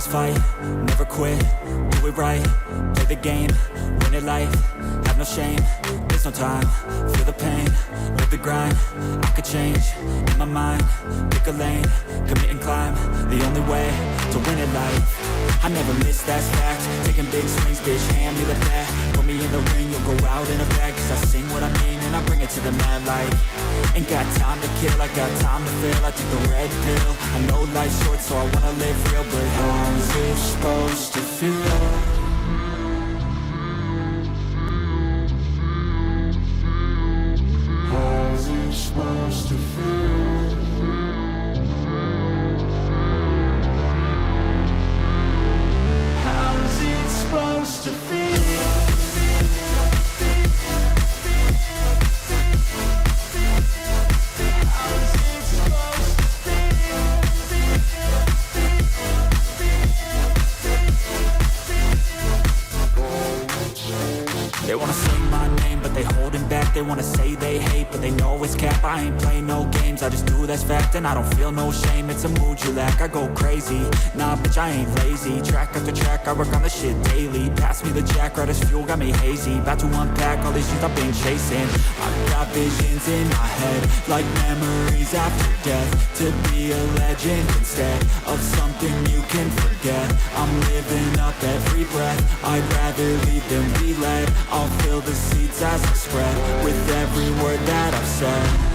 fight, never quit, do it right, play the game, win it life, have no shame, there's no time, feel the pain, live the grind, I could change, in my mind, pick a lane, commit and climb, the only way to win it life. I never miss, that's fact, taking big swings, bitch, hand me the bat, put me in the ring, you'll go out in a bag, cause I sing what I mean and I bring it to the mad light. Ain't got time to kill, I got time to feel, I take the red pill, I know life's short so I wanna live real, but how's it supposed to feel? How's it supposed to feel? How's it supposed to feel? They wanna say my name, but they holding back. They wanna say they hate, but they know it's cap. I ain't play no games, I just do that's fact. And I don't feel no shame, it's a mood you lack. I go crazy, nah bitch I ain't lazy. Track after track, I work on the shit daily. Pass me the jack, right as fuel, got me hazy. About to unpack all these things I've been chasing. I've got visions in my head, like memories after death. To be a legend instead of something you can forget. I'm living up every breath, I'd rather lead than be led. I'll fill the seats as I spread with every word that I've said.